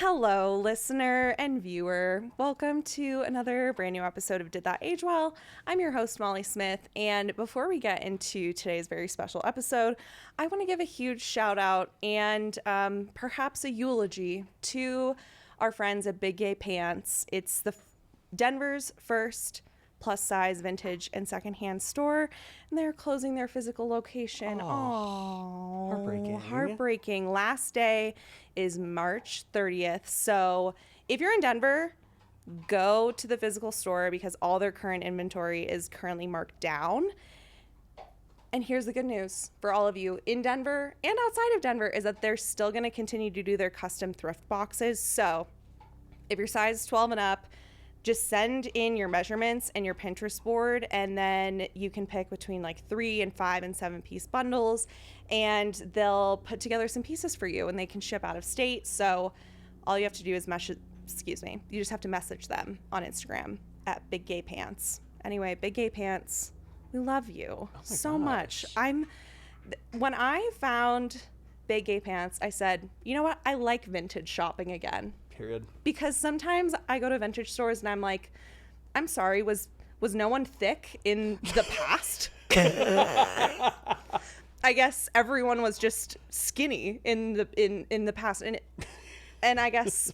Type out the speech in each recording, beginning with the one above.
Hello, listener and viewer. Welcome to another brand new episode of Did That Age Well? I'm your host, Molly Smith. And before we get into today's very special episode, I want to give a huge shout out and perhaps a eulogy to our friends at Big Gay Pants. It's Denver's first plus size vintage and secondhand store, and they're closing their physical location. Oh, heartbreaking. Last day is March 30th. So if you're in Denver, go to the physical store because all their current inventory is currently marked down. And here's the good news for all of you in Denver and outside of Denver is that they're still going to continue to do their custom thrift boxes. So if you're size 12 and up, just send in your measurements and your Pinterest board, and then you can pick between like 3 and 5 and 7 piece bundles, and they'll put together some pieces for you, and they can ship out of state. So all you have to do is you just have to message them on Instagram at Big Gay Pants. Anyway, Big Gay Pants, we love you so much. When I found Big Gay Pants, I said, you know what? I like vintage shopping again. Period. Because sometimes I go to vintage stores and I'm like, I'm sorry, was no one thick in the past? I guess everyone was just skinny in the past, and I guess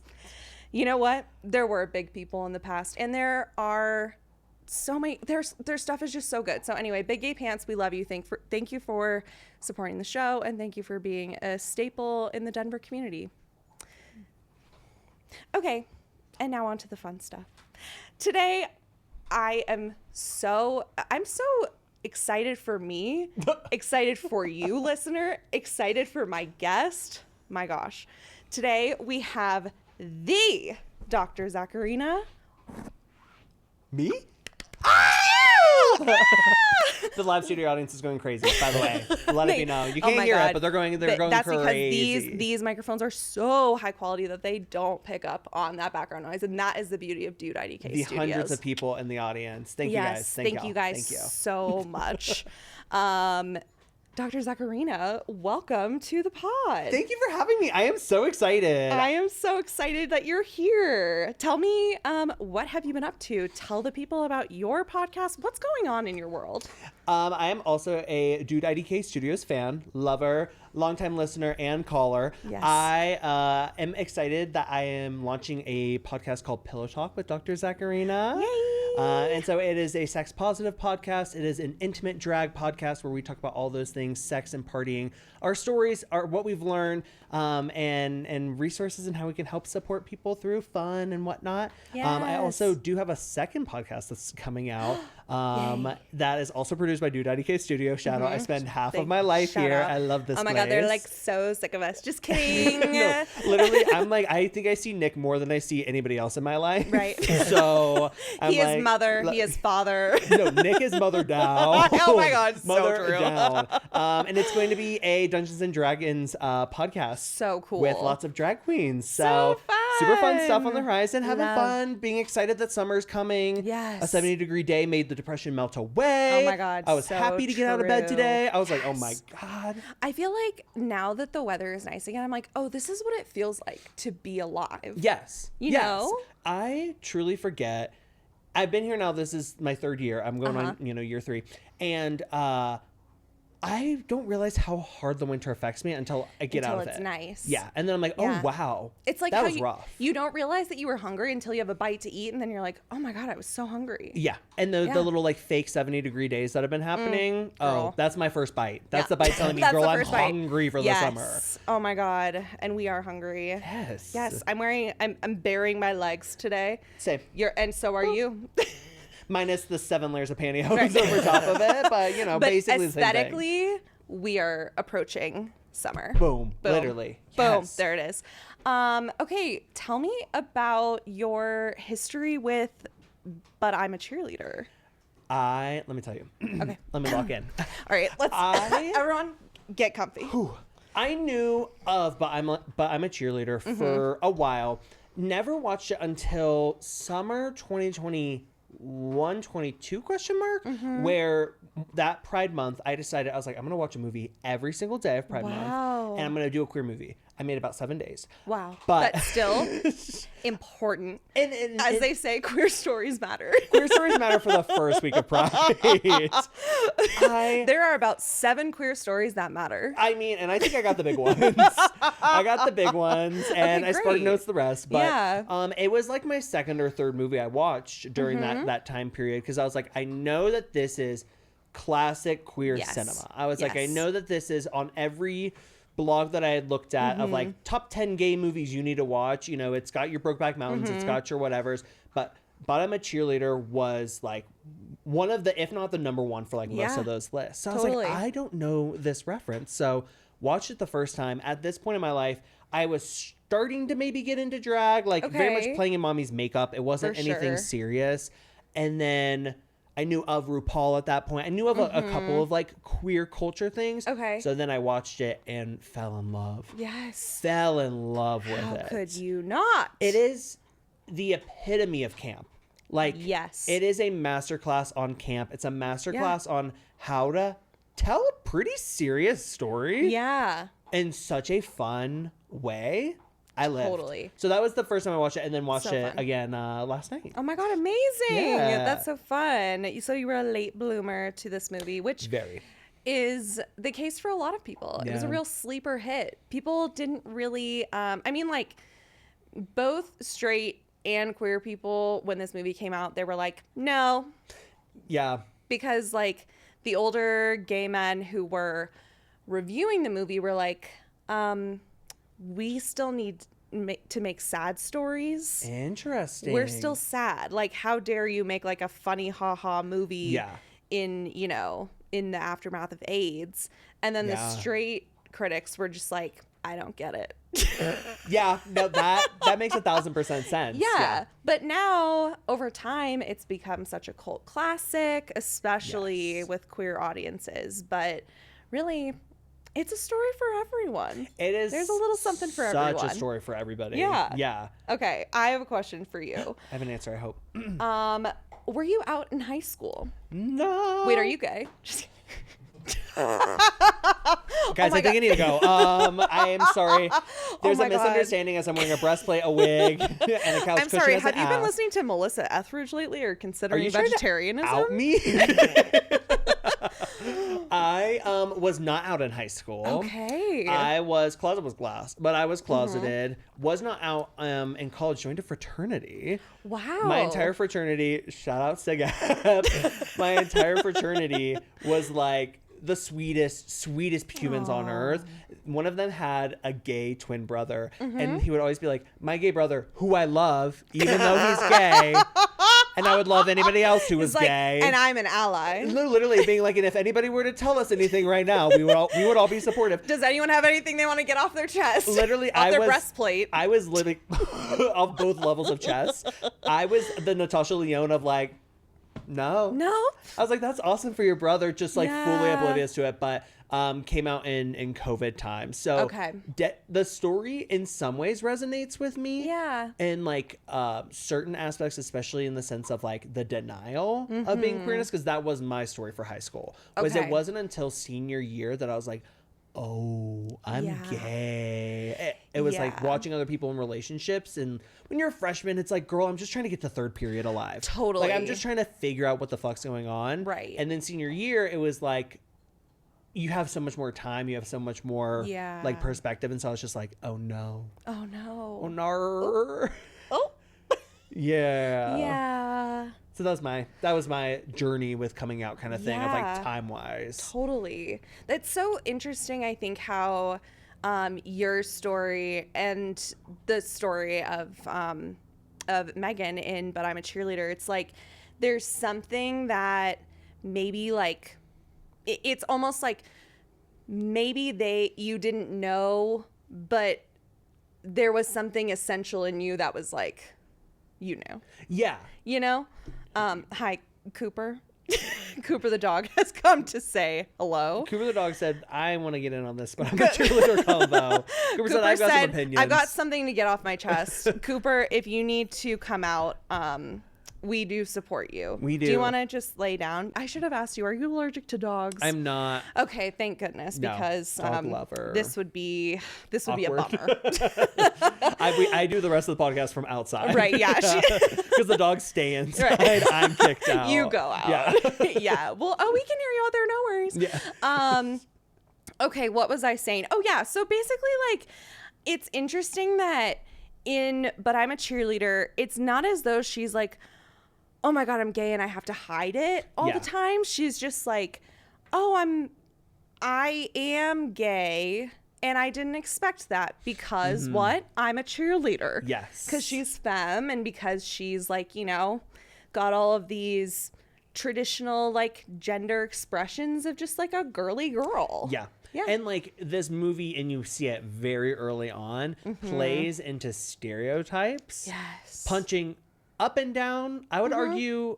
you know what? There were big people in the past, and there are so many. Their stuff is just so good. So anyway, Big Gay Pants, we love you. Thank you for supporting the show, and thank you for being a staple in the Denver community. Okay, and now on to the fun stuff. Today, I'm so excited for me, excited for you, listener, excited for my guest. My gosh. Today, we have the Dr. Zakarina. Me? The live studio audience is going crazy, by the way. Let it be known. You can't hear it, but they're going That's crazy. Because these microphones are so high quality that they don't pick up on that background noise, and that is the beauty of Dude IDK Studios. The hundreds of people in the audience. Thank you guys. Thank you guys so much. Dr. Zakarina, welcome to the pod. Thank you for having me. I am so excited. I am so excited that you're here. Tell me, what have you been up to? Tell the people about your podcast. What's going on in your world? I am also a Dude IDK Studios fan, lover, longtime listener, and caller. Yes. I am excited that I am launching a podcast called Pillow Talk with Dr. Zakarina. Yay! And so it is a sex positive podcast. It is an intimate drag podcast where we talk about all those things, sex and partying, our stories, what we've learned, and resources and how we can help support people through fun and whatnot. Yes. I also do have a second podcast that's coming out that is also produced by Dude IDK Studio. Shout out. I spend half of my life here. Out. I love this place. Oh my God, they're like so sick of us. Just kidding. No, literally, I'm like, I think I see Nick more than I see anybody else in my life. Right. So he is mother. He is father. No, Nick is mother down. Oh my God, mother so true. Down. And it's going to be a Dungeons and Dragons podcast. So cool. With lots of drag queens. So fun. Super fun stuff on the horizon. Having fun. Being excited that summer's coming. Yes. A 70-degree day made the depression melt away. Oh my God. I was happy to get out of bed today. I was like, oh my God. I feel like now that the weather is nice again, I'm like, oh, this is what it feels like to be alive. Yes. You know? I truly forget. I've been here now. This is my third year. I'm going on, year 3. And I don't realize how hard the winter affects me until I get out of it. It's nice. Yeah. And then I'm like, oh, wow. It's like that how was rough. You don't realize that you were hungry until you have a bite to eat. And then you're like, oh my God, I was so hungry. Yeah. And the little like fake 70-degree days that have been happening. Girl. That's my first bite. That's the bite telling me, girl, I'm hungry for the summer. Oh my God. And we are hungry. Yes. Yes. I'm baring my legs today. Same. And so are you. Minus the 7 layers of pantyhose over top of it. But, basically aesthetically, we are approaching summer. Boom. Literally. Boom. Yes. There it is. Okay. Tell me about your history with But I'm A Cheerleader. Let me tell you. Okay. Let me lock in. All right. Everyone get comfy. I knew of But I'm a Cheerleader for a while. Never watched it until summer 2021, 22 question mark, where that Pride Month, I decided, I was like, I'm going to watch a movie every single day of Pride Month, and I'm going to do a queer movie. I made about 7 days. Wow. But That's still important. And As they say, queer stories matter. Queer stories matter for the first week of Pride. There are about 7 queer stories that matter. I mean, and I think I got the big ones. I got the big ones, and Okay, I Spark great. Notes the rest. But Yeah. it was like my second or third movie I watched during that time period, because I was like, I know that this is classic queer Yes. cinema. I was like, I Yes. know that this is on every blog that I had looked at of like top 10 gay movies you need to watch. You know, it's got your Brokeback Mountains, it's got your whatevers, but I'm a Cheerleader was like one of the, if not the number one for like most of those lists. So I was like, I don't know this reference. So watched it the first time. At this point in my life, I was starting to maybe get into drag, like very much playing in mommy's makeup. It wasn't anything serious. And then I knew of RuPaul at that point. I knew of a couple of like queer culture things. Okay. So then I watched it and fell in love. Yes. Fell in love with How it. could you not? It is the epitome of camp. Like, yes. It is a masterclass on camp. It's a masterclass on how to tell a pretty serious story. Yeah. In such a fun way. I lived. Totally. So that was the first time I watched it, and then watched So it fun. again last night. Oh my God, amazing. Yeah. That's so fun. So you were a late bloomer to this movie, which Very. is the case for a lot of people. It was a Yeah. real sleeper hit. People didn't really, I mean, like, both straight and queer people, when this movie came out, they were like, no. Yeah. Because, like, the older gay men who were reviewing the movie were like, we still need to make sad stories. Interesting. We're still sad. Like, how dare you make like a funny haha movie Yeah. in, you know, in the aftermath of AIDS. And then the Yeah. straight critics were just like, I don't get it. Yeah, no, that makes 1,000% sense. Yeah. But now, over time, it's become such a cult classic, especially Yes. with queer audiences. But really, it's a story for everyone. It is. There's a little something for everyone. Such a story for everybody. Yeah. Yeah. Okay, I have a question for you. I have an answer, I hope. Were you out in high school? No. Wait, are you gay? Just Guys, I think I need to go. I am sorry. There's my a God. misunderstanding as I'm wearing a breastplate, a wig, and a couch I'm cushion sorry, as have an you been ass. listening to Melissa Etheridge lately or Are considering you trying to vegetarianism? out me? I was not out in high school. Okay. Closet was glass, but I was closeted. Was not out in college. Joined a fraternity. Wow. My entire fraternity, shout out SIGAP, my entire fraternity was like the sweetest humans on earth. One of them had a gay twin brother, and he would always be like, my gay brother, who I love, even though he's gay, and I would love anybody else who was It's like, gay. and I'm an ally. Literally being like, and if anybody were to tell us anything right now, we would all be supportive. Does anyone have anything they want to get off their chest? Literally, off their breastplate. I was living off both levels of chest. I was the Natasha Lyonne of like, no. I was like, that's awesome for your brother, just like fully oblivious to it. But came out in COVID time. So the story in some ways resonates with me. Yeah. And like certain aspects, especially in the sense of like the denial of being queerness, because that was my story for high school. It wasn't until senior year that I was like, oh, I'm gay. It was like watching other people in relationships, and when you're a freshman, it's like, girl, I'm just trying to get to third period alive. Totally. Like, I'm just trying to figure out what the fuck's going on. Right. And then senior year, it was like, you have so much more time, you have so much more like perspective, and so I was just like, oh no. Oh no. Oh no. Oh. Yeah. Yeah. So that was my journey with coming out kind of thing of like time wise. Totally. That's so interesting. I think how your story and the story of Megan in But I'm a Cheerleader, it's like there's something that maybe like it's almost like maybe you didn't know, but there was something essential in you that was like, you know. Yeah. You know? Hi, Cooper. Cooper the dog has come to say hello. Cooper the dog said, I want to get in on this, but I'm a cheerleader combo. Cooper said, I've got some opinions. I've got something to get off my chest. Cooper, if you need to come out, we do support you. We do. Do you want to just lay down? I should have asked you, are you allergic to dogs? I'm not. Okay, thank goodness, No, because dog lover. this would be a bummer. I do the rest of the podcast from outside. Right, yeah. Because the dogs stay inside. Right. I'm kicked out. You go out. Yeah. Yeah. Well, we can hear you out there. No worries. Yeah. Okay, what was I saying? Oh, yeah. So basically, like, it's interesting that in But I'm a Cheerleader, it's not as though she's like, oh my God, I'm gay and I have to hide it all the time. She's just like, oh, I am gay and I didn't expect that because what? I'm a cheerleader. Yes. Because she's femme and because she's like, you know, got all of these traditional like gender expressions of just like a girly girl. Yeah. Yeah. And like this movie, and you see it very early on, plays into stereotypes. Yes. Punching up and down. I would argue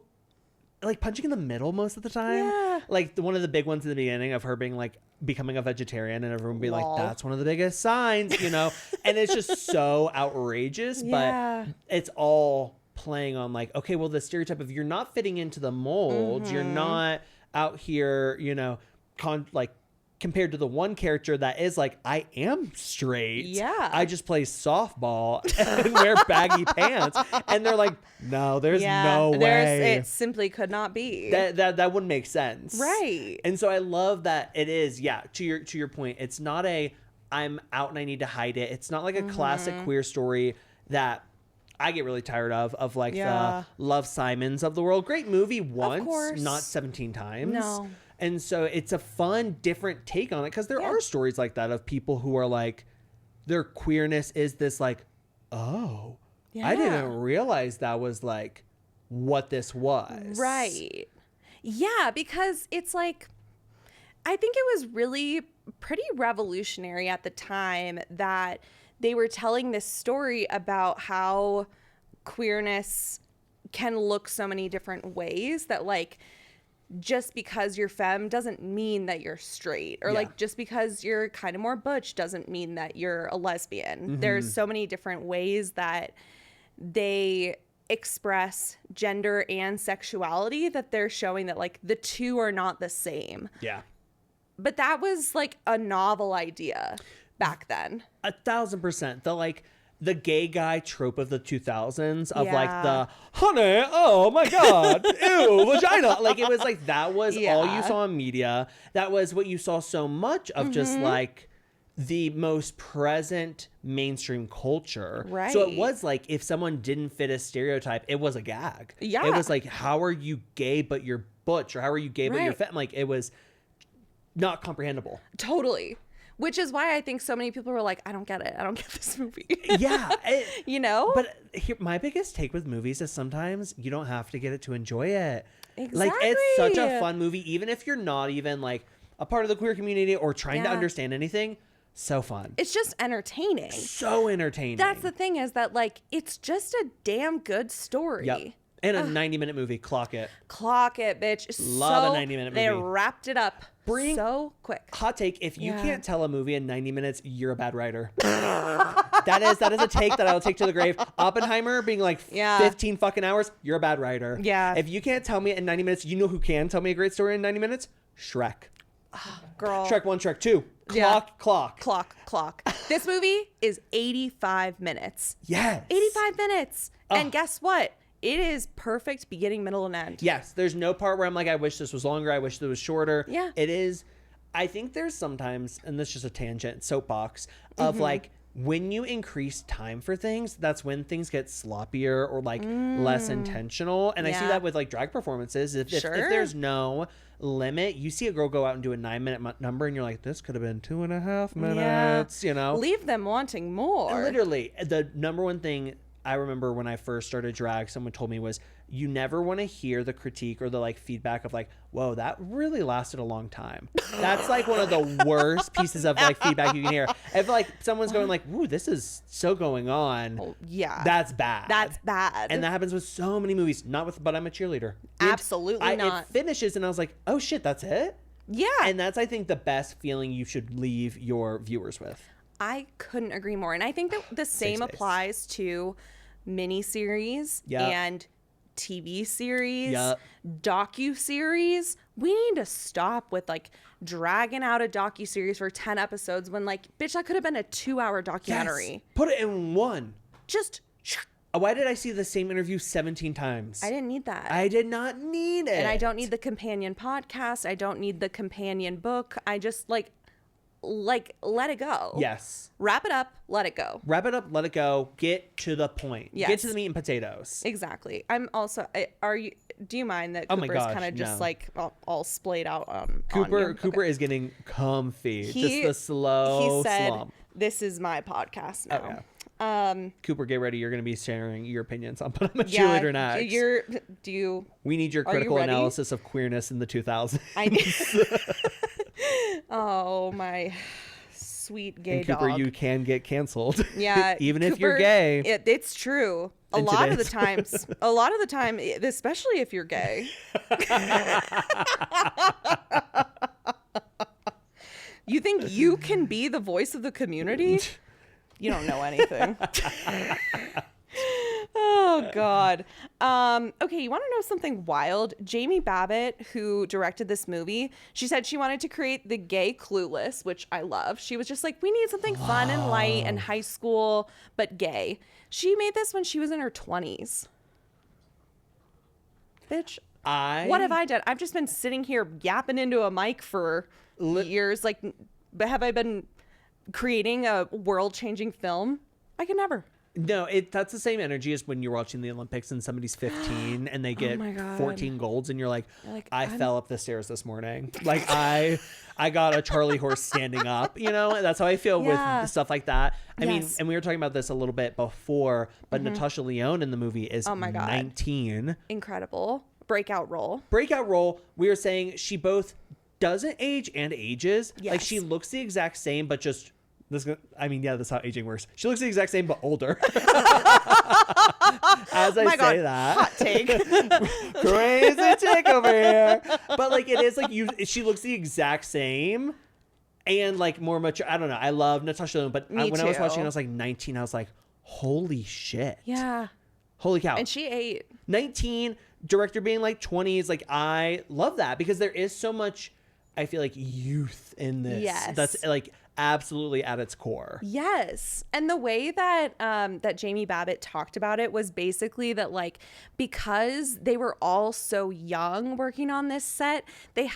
like punching in the middle most of the time. Yeah. Like one of the big ones in the beginning of her being like becoming a vegetarian and everyone being Lol. like, that's one of the biggest signs, you know? And it's just so outrageous, Yeah. but it's all playing on like, okay, well, the stereotype of you're not fitting into the mold, you're not out here, you know, compared to the one character that is like, I am straight. Yeah. I just play softball and wear baggy pants. And they're like, no, there's no way. It simply could not be. That wouldn't make sense. Right. And so I love that it is, to your point, it's not a I'm out and I need to hide it. It's not like a classic queer story that I get really tired of like the Love Simons of the world. Great movie once, not 17 times. No. And so it's a fun, different take on it because there are stories like that of people who are like, their queerness is this like, oh, I didn't realize that was like what this was. Right. Yeah, because it's like, I think it was really pretty revolutionary at the time that they were telling this story about how queerness can look so many different ways, that like, just because you're femme doesn't mean that you're straight, or like just because you're kind of more butch doesn't mean that you're a lesbian. There's so many different ways that they express gender and sexuality that they're showing that like the two are not the same. Yeah. But that was like a novel idea back then. 1,000%. The gay guy trope of the 2000s of like the honey, oh my God, ew, vagina. Like it was like that was all you saw in media. That was what you saw so much of just like the most present mainstream culture. Right. So it was like if someone didn't fit a stereotype, it was a gag. Yeah. It was like, how are you gay but you're butch, or how are you gay but you're femme? Like it was not comprehensible. Totally. Which is why I think so many people were like, I don't get it. I don't get this movie. Yeah. You know? But here, my biggest take with movies is sometimes you don't have to get it to enjoy it. Exactly. Like, it's such a fun movie, even if you're not even, like, a part of the queer community or trying to understand anything. So fun. It's just entertaining. So entertaining. That's the thing, is that, like, it's just a damn good story. Yep. And a 90-minute movie. Clock it. Clock it, bitch. Love a 90-minute movie. They wrapped it up so quick. Hot take. If you can't tell a movie in 90 minutes, you're a bad writer. that is a take that I'll take to the grave. Oppenheimer being like 15 fucking hours, you're a bad writer. Yeah. If you can't tell me in 90 minutes, you know who can tell me a great story in 90 minutes? Shrek. Girl. Shrek 1, Shrek 2. Clock. This movie is 85 minutes. Yes. 85 minutes. And guess what? It is perfect beginning, middle, and end. Yes. There's no part where I'm like, I wish this was longer. I wish it was shorter. Yeah. It is. I think there's sometimes, and this is just a tangent, soapbox, of like, when you increase time for things, that's when things get sloppier or like less intentional. And I see that with like drag performances. If there's no limit, you see a girl go out and do a 9-minute number and you're like, this could have been 2.5 minutes, you know? Leave them wanting more. And literally, the number one thing I remember when I first started drag, someone told me was, you never want to hear the critique or the like feedback of like, whoa, that really lasted a long time. That's like one of the worst pieces of like feedback you can hear. If like someone's going like, ooh, this is so going on. Oh, yeah. That's bad. That's bad. And that happens with so many movies. Not with But I'm a Cheerleader. Absolutely not. It finishes and I was like, oh shit, that's it? Yeah. And that's, I think, the best feeling you should leave your viewers with. I couldn't agree more. And I think that the same applies to miniseries and TV series, Yep. docu-series. We need to stop with like dragging out a docu-series for 10 episodes when like, bitch, that could have been a 2-hour documentary. Yes. Put it in one. Just, Why did I see the same interview 17 times? I didn't need that. I did not need it. And I don't need the companion podcast. I don't need the companion book. I just like let it go. Yes. Wrap it up, let it go. Wrap it up, let it go. Get to the point. Yes. Get to the meat and potatoes. Exactly. I'm also do you mind that Oh my Cooper's gosh, kind of just no. like all splayed out on Cooper you? Cooper Okay. is getting comfy. He- just the slow He said, slump. "This is my podcast now." Okay. Cooper, get ready. You're going to be sharing your opinions on But I'm a Cheerleader next. We need your are you critical ready? analysis of queerness in the 2000s. Oh, my sweet gay And Cooper, dog. you can get canceled. Yeah, Even if you're Cooper, gay. It's true. A In lot of the today's- time, especially if you're gay. You think you can be the voice of the community? You don't know anything. Oh, God. Okay, you want to know something wild? Jamie Babbitt, who directed this movie, she said she wanted to create the gay Clueless, which I love. She was just like, we need something fun and light and high school, but gay. She made this when she was in her 20s. Bitch, what have I done? I've just been sitting here yapping into a mic for years. Like, but have I been creating a world-changing film? I could never. No, that's the same energy as when you're watching the Olympics and somebody's 15 and they get my God. 14 golds and you're like, I I'm- fell up the stairs this morning. Like I got a Charlie horse standing up, you know? That's how I feel Yeah. with stuff like that. I mean, Yes. and we were talking about this a little bit before, but Natasha Lyonne in the movie is Oh my God. 19. Incredible. Breakout role. Breakout role, we were saying she both doesn't age and ages. Like Yes. she looks the exact same, but just that's how aging works. She looks the exact same, but older. As I My say God, that, hot take. crazy chick over here. But like, it is like she looks the exact same, and like more mature. I don't know. I love Natasha Lyonne, but Me when I was watching, too. I was like 19. I was like, holy shit. Yeah. Holy cow. And she ate. 19, director being like 20s. Like, I love that because there is so much, I feel like, youth in this. Yes. That's like absolutely at its core. Yes. And the way that that Jamie Babbitt talked about it was basically that like because they were all so young working on this set, they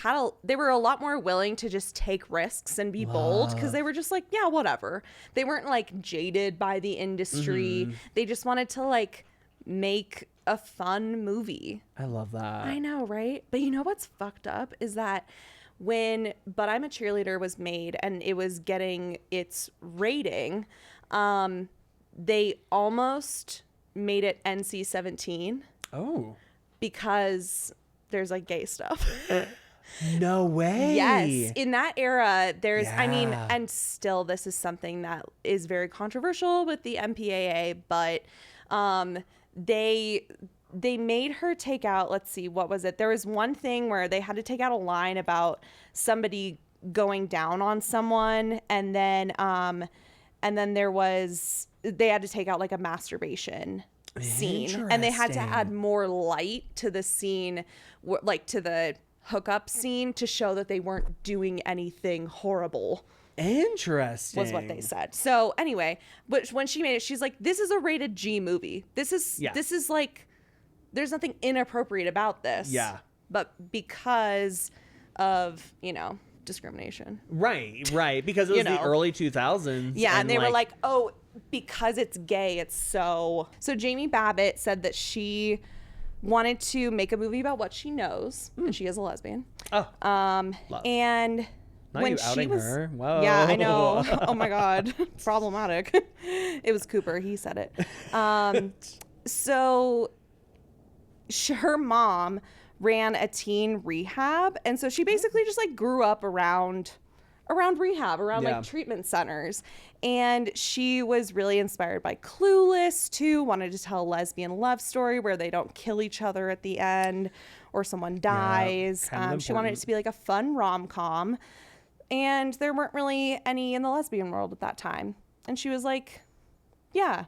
were a lot more willing to just take risks and be bold because they were just like, yeah, whatever. They weren't like jaded by the industry. They just wanted to like make a fun movie. I love that. I know, right? But you know what's fucked up is that when But I'm a Cheerleader was made and it was getting its rating, they almost made it NC-17 Oh. because there's like gay stuff. No way. Yes. In that era, I mean, Yeah. and still this is something that is very controversial with the MPAA, but they made her take out, let's see, what was it? There was one thing where they had to take out a line about somebody going down on someone, and then they had to take out like a masturbation scene, and they had to add Interesting. more light to the scene, like to the hookup scene, to show that they weren't doing anything horrible. Interesting. Was what they said. So anyway, but when she made it, she's like, this is a rated G movie. This is like, there's nothing inappropriate about this. Yeah. But because of, discrimination. Right. Because it was the early 2000s. Yeah. And they were like, oh, because it's gay, it's so Jamie Babbitt said that she wanted to make a movie about what she knows. And she is a lesbian. oh, love. And Not when you she outing was, her. Whoa. yeah, I know. Oh my God, problematic. It was Cooper. He said it. So her mom ran a teen rehab, and so she basically just like grew up around rehab, around Yeah. like treatment centers, and she was really inspired by Clueless too. Wanted to tell a lesbian love story where they don't kill each other at the end or someone dies. kind of She wanted it important. to be like a fun rom-com. And there weren't really any in the lesbian world at that time. And she was like, yeah,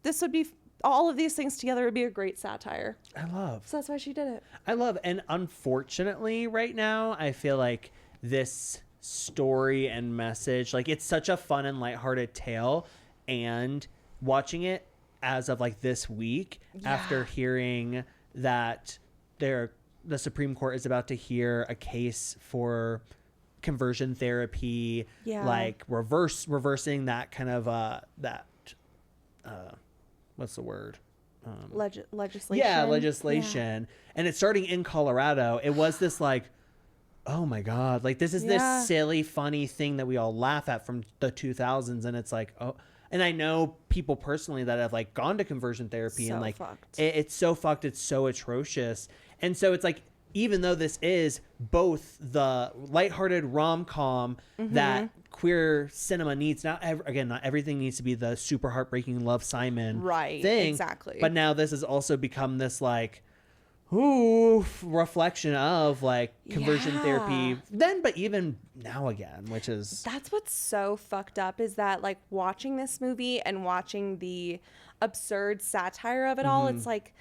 this would be all of these things together would be a great satire. I love. So that's why she did it. And unfortunately right now, I feel like this story and message, like it's such a fun and lighthearted tale, and watching it as of like this week, after hearing that the Supreme Court is about to hear a case for conversion therapy, like reversing that kind of what's the word? Legislation. Legislation. And it's starting in Colorado. It was this like, oh my God, like this is this silly, funny thing that we all laugh at from the 2000s. And it's like, oh, and I know people personally that have like gone to conversion therapy and like, it's so fucked. It's so atrocious. And so it's like, even though this is both the lighthearted rom-com that queer cinema needs, not everything needs to be the super heartbreaking Love Simon thing. Exactly. But now this has also become this like, reflection of like conversion therapy then, but even now again, which is... That's what's so fucked up, is that like watching this movie and watching the absurd satire of it all, it's like,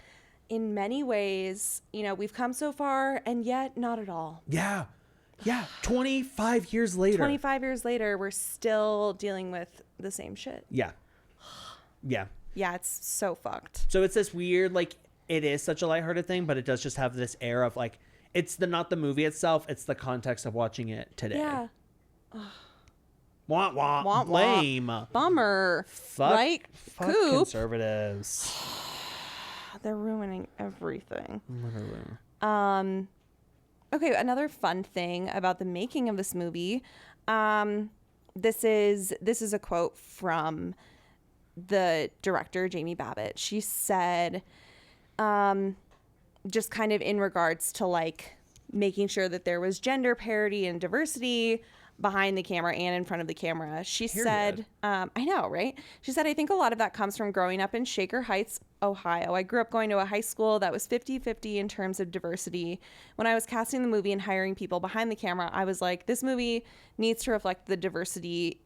in many ways, you know, we've come so far and yet not at all. Yeah. 25 years later. 25 years later, we're still dealing with the same shit. Yeah, it's so fucked. So it's this weird, like, it is such a lighthearted thing, but it does just have this air of like, it's not the movie itself, it's the context of watching it today. Yeah. Wah, wah, wah, lame. Bummer. Fuck, right? Fuck conservatives. They're ruining everything. Literally. Okay, another fun thing about the making of this movie. This is a quote from the director, Jamie Babbitt. She said, just kind of in regards to like making sure that there was gender parity and diversity behind the camera and in front of the camera. She said, I know, right? She said, I think a lot of that comes from growing up in Shaker Heights, Ohio. I grew up going to a high school that was 50-50 in terms of diversity. When I was casting the movie and hiring people behind the camera, I was like, this movie needs to reflect the diversity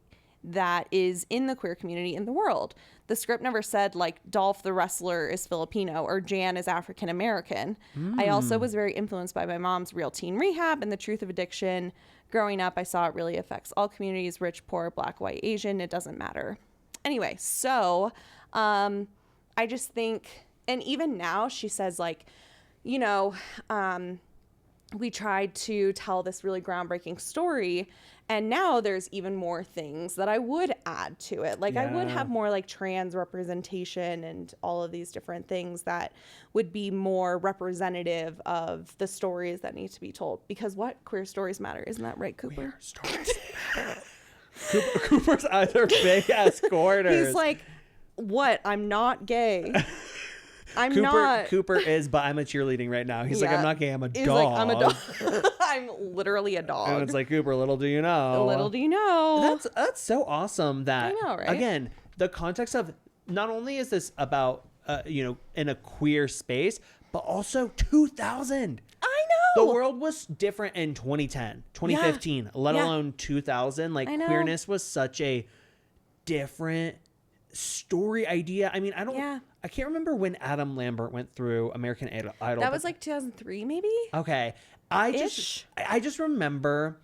that is in the queer community in the world. The script never said like Dolph the wrestler is Filipino or Jan is African American. I also was very influenced by my mom's Real Teen Rehab and The Truth of Addiction. Growing up, I saw it really affects all communities, rich, poor, black, white, Asian, it doesn't matter. Anyway, so I just think, and even now she says like, you know, we tried to tell this really groundbreaking story, and now there's even more things that I would add to it. Like I would have more like trans representation and all of these different things that would be more representative of the stories that need to be told. Because what? Queer stories matter. Isn't that right, Cooper? Queer stories matter. Cooper's either big ass quarters. He's like, what? I'm not gay. Not. Cooper is, but I'm a cheerleading right now. He's like, I'm not gay, I'm a dog. Like, I'm a dog. I'm literally a dog. And it's like, Cooper, little do you know. Little do you know. That's so awesome that, I know, right? Again, the context of not only is this about, you know, in a queer space, but also 2000. I know. The world was different in 2010, 2015, let alone 2000. Like, queerness was such a different story idea. I mean, I can't remember when Adam Lambert went through American Idol. That was like 2003 maybe. Okay. I just remember,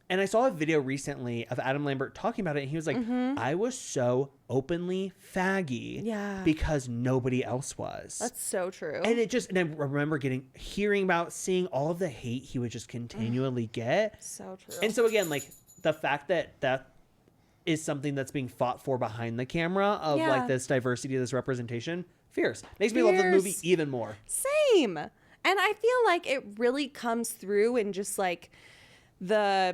and I saw a video recently of Adam Lambert talking about it, and he was like, I was so openly faggy because nobody else was. That's so true. And I remember hearing about, seeing all of the hate he would just continually get. So true. And so again, like the fact that is something that's being fought for behind the camera of like this diversity, this representation, fierce. Makes me love the movie even more. Same. And I feel like it really comes through in just like I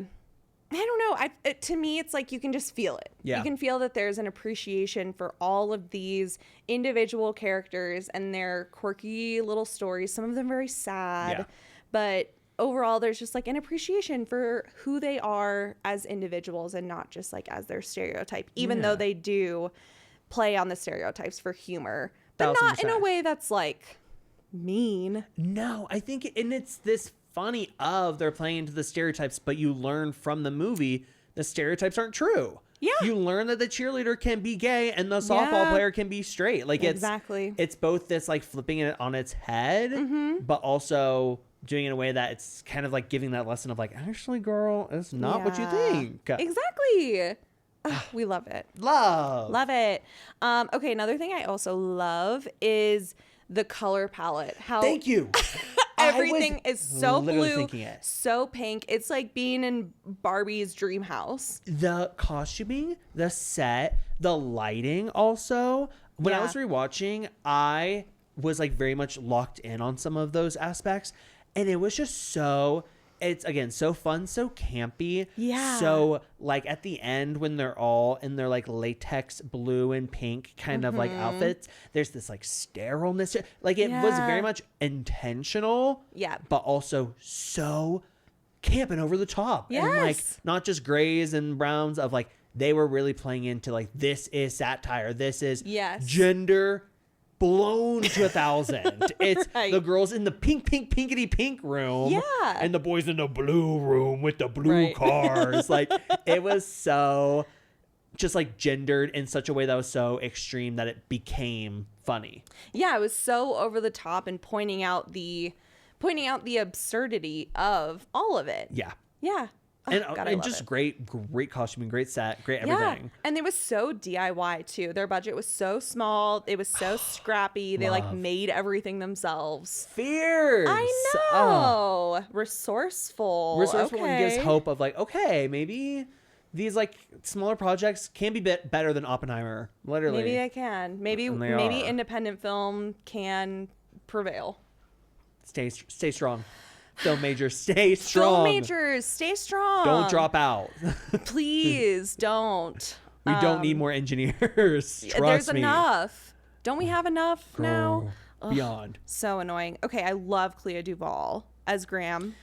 don't know. To me, it's like you can just feel it. Yeah. You can feel that there's an appreciation for all of these individual characters and their quirky little stories. Some of them very sad, but overall, there's just like an appreciation for who they are as individuals and not just like as their stereotype, even though they do play on the stereotypes for humor, but 1000%. Not in a way that's like mean. No, I think, and it's this funny of they're playing into the stereotypes, but you learn from the movie the stereotypes aren't true. Yeah. You learn that the cheerleader can be gay and the softball player can be straight. Like it's both this like flipping it on its head, but also doing it in a way that it's kind of like giving that lesson of like, actually, girl, it's not what you think. Exactly. We love it. Love it. Okay, another thing I also love is the color palette. How Thank you. everything is so blue, it. so pink. It's like being in Barbie's dream house. The costuming, the set, the lighting also. When I was rewatching, I was like very much locked in on some of those aspects. And it was just so, it's again, so fun, so campy. Yeah. So like at the end when they're all in their like latex blue and pink kind of like outfits, there's this like sterileness. Like it was very much intentional. Yeah. But also so camp and over the top. Yes. And like not just grays and browns of like, they were really playing into like, this is satire. This is gender blown to 1,000. It's the girls in the pinkity pink room. Yeah. And the boys in the blue room with the blue cars. Like it was so just like gendered in such a way that was so extreme that it became funny. Yeah, it was so over the top and pointing out the absurdity of all of it. Yeah. Yeah. Oh, And just great costuming, great set, great everything. And it was so DIY too. Their budget was so small. It was so scrappy. They like made everything themselves. Fierce. I know. Resourceful. And gives hope of like, okay, maybe these like smaller projects can be better than Oppenheimer. Literally. Maybe they can. Maybe independent film can prevail. Stay strong. Film majors, stay strong. Film majors, stay strong. Don't drop out. Please don't. We don't need more engineers. Trust There's me. enough. Don't we have enough now? Beyond. So annoying. Okay, I love Clea Duvall as Graham.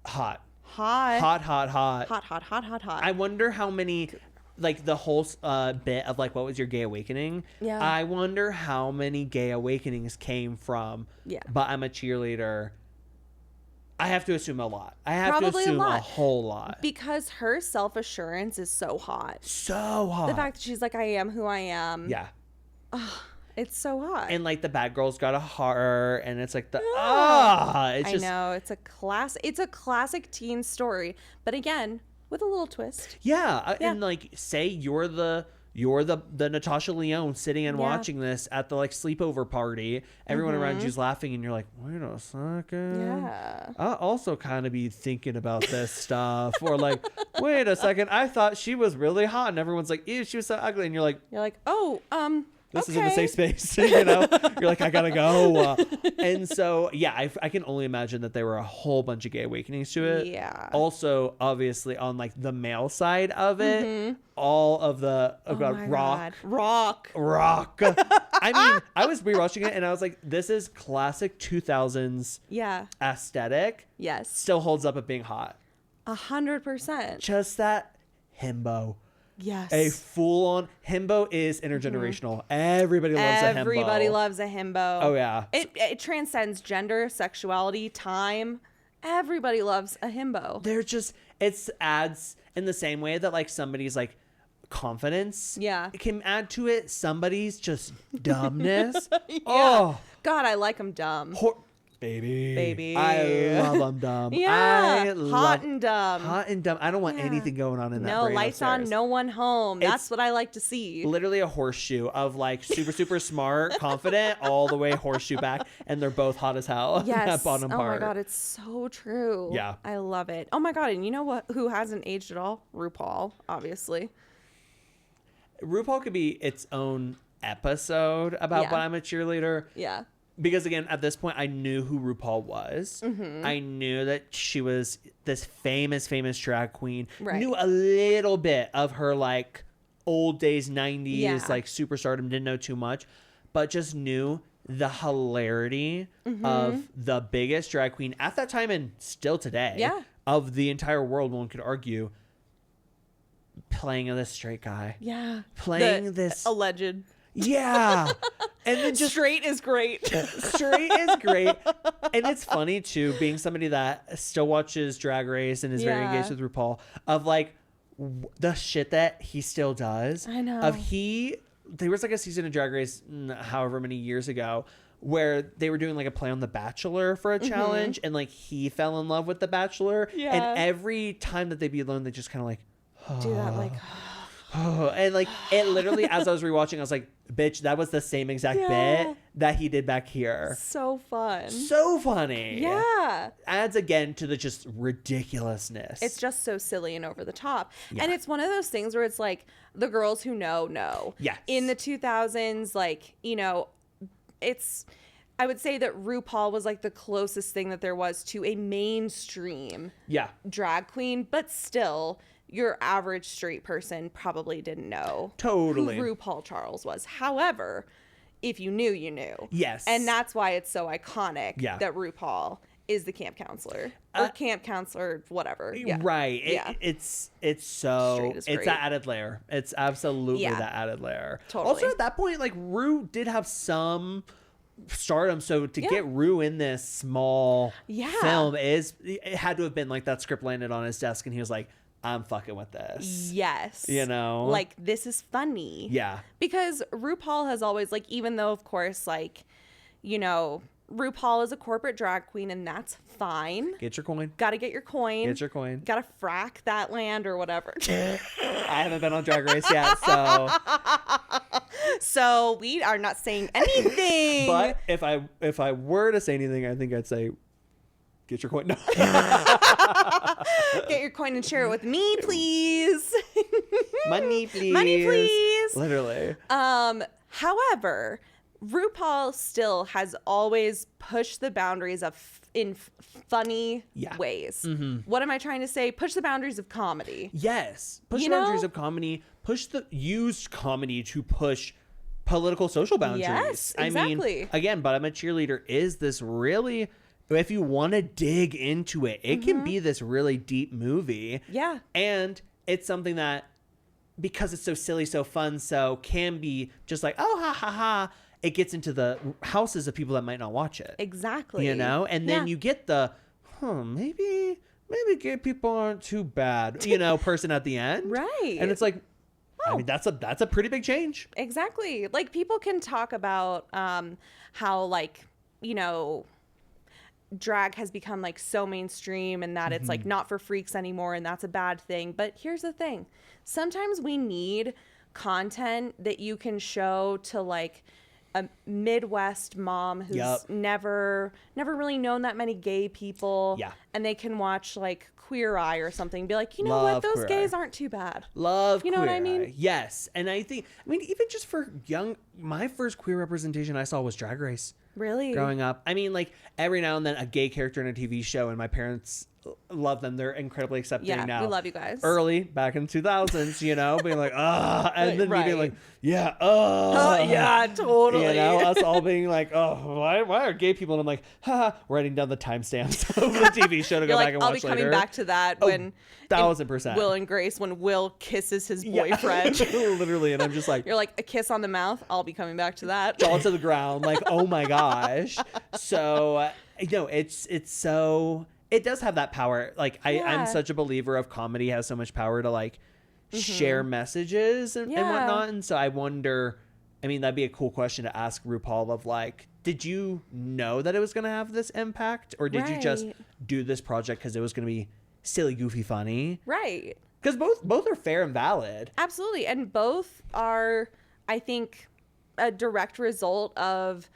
Hot. Hot. Hot. I wonder how many, like the whole bit of like, what was your gay awakening? Yeah. I wonder how many gay awakenings came from, But I'm a Cheerleader. I have to assume a lot. I have to assume a whole lot. Because her self-assurance is so hot. So hot. The fact that she's like, I am who I am. Yeah. It's so hot. And like the bad girl's got a heart, and it's like it's just, I know. It's a classic teen story. But again, with a little twist. Yeah. And like, say you're the Natasha Lyonne sitting and watching this at the like sleepover party. Everyone around you's laughing, and you're like, wait a second. Yeah. I'll also kind of be thinking about this stuff. Or like, wait a second, I thought she was really hot, and everyone's like, ew, she was so ugly. And you're like, oh, this isn't a safe space. You know, you're like, I gotta go. And so, yeah, I can only imagine that there were a whole bunch of gay awakenings to it. Yeah. Also, obviously, on like the male side of it, all of the rock. I mean, I was rewatching it and I was like, this is classic 2000s aesthetic. Yes. Still holds up at being hot. 100%. Just that himbo. Yes. A full-on himbo is intergenerational. Everybody loves a himbo. Everybody loves a himbo. Oh, yeah. It transcends gender, sexuality, time. Everybody loves a himbo. They're just, it adds in the same way that like somebody's like confidence it can add to it. Somebody's just dumbness. Oh. God, I like them dumb. Baby. I love them dumb. Yeah. Hot and dumb. I don't want anything going on in that brain. No lights upstairs. on, no one home. That's what I like to see. Literally a horseshoe of like super smart, confident, all the way horseshoe back, and they're both hot as hell. Yes. That bottom part. Oh my God, it's so true. Yeah. I love it. Oh my God, and you know what? Who hasn't aged at all? RuPaul, obviously. RuPaul could be its own episode about But I'm a Cheerleader. Yeah. Because again, at this point, I knew who RuPaul was. I knew that she was this famous drag queen. Right. Knew a little bit of her like old days, 90s, like superstardom. Didn't know too much, but just knew the hilarity of the biggest drag queen at that time and still today of the entire world. One could argue playing this straight guy. Yeah. Playing this alleged. Yeah. And then just straight is great. Straight is great. And it's funny too, being somebody that still watches Drag Race and is very engaged with RuPaul, of like, the shit that he still does. I know. There was like a season of Drag Race however many years ago where they were doing like a play on The Bachelor for a challenge, and like he fell in love with The Bachelor. Yeah. And every time that they'd be alone, they just kind of like do that like and like it literally, as I was rewatching, I was like, bitch, that was the same exact bit that he did back here. so fun. So funny. Yeah. Adds again to the just ridiculousn's. It's just so silly and over the top. And it's one of those things where it's like the girls who know. Yes. In the 2000s, like, you know, I would say that RuPaul was like the closest thing that there was to a mainstream drag queen, but still your average straight person probably didn't know totally who RuPaul Charles was. However, if you knew, you knew. Yes. And that's why it's so iconic that RuPaul is the camp counselor or camp counselor, whatever. Yeah. Right. It's so, it's great. that added layer. It's absolutely that added layer. Totally. Also at that point, like Ru did have some stardom, so to get Ru in this small film it had to have been like that script landed on his desk and he was like, I'm fucking with this. Yes. You know? Like, this is funny. Yeah. Because RuPaul has always, like, even though, of course, like, you know, RuPaul is a corporate drag queen and that's fine. Get your coin. Gotta get your coin. Get your coin. Gotta frack that land or whatever. I haven't been on Drag Race yet, so. So we are not saying anything. But if I were to say anything, I think I'd say, get your coin. No. Get your coin and share it with me, please. Money, please. Money, please. Literally. However, RuPaul still has always pushed the boundaries of in funny ways. Mm-hmm. What am I trying to say? Push the boundaries of comedy. Yes. Push the boundaries of comedy. Use comedy to push political social boundaries. Yes, exactly. I mean, again, But I'm a Cheerleader is this really, if you want to dig into it, it can be this really deep movie. Yeah. And it's something that, because it's so silly, so fun, so can be just like, oh, ha, ha, ha. It gets into the houses of people that might not watch it. Exactly. You know? And then you get the, maybe gay people aren't too bad, you know, person at the end. Right. And it's like, I mean, that's a pretty big change. Exactly. Like, people can talk about how, like, you know, drag has become like so mainstream and that it's like not for freaks anymore and that's a bad thing. But here's the thing. Sometimes we need content that you can show to like a Midwest mom who's never really known that many gay people. Yeah. And they can watch like Queer Eye or something and be like, you know what, those gays aren't too bad. Love you know Queer what I mean? Eye. Yes. And I mean, even just for my first queer representation I saw was Drag Race. Really? Growing up. I mean, like every now and then a gay character in a TV show, and my parents love them. They're incredibly accepting now. We love you guys. Early, back in 2000s, you know, being like, and then being like, yeah, yeah, totally. You know, us all being like, why are gay people? And I'm like, writing down the timestamps of the TV show to go back and watch later. I'll be coming back to that when 1000%. Will and Grace, when Will kisses his boyfriend. Literally, and I'm just like, you're like, a kiss on the mouth. I'll be coming back to that. Jaw to the ground, like, oh my gosh. So, it's so. It does have that power. Like, I'm such a believer of comedy has so much power to like share messages and whatnot. And so I wonder, I mean, that'd be a cool question to ask RuPaul of like, did you know that it was going to have this impact, or did you just do this project because it was going to be silly, goofy, funny? Right. Because both are fair and valid. Absolutely. And both are, I think, a direct result of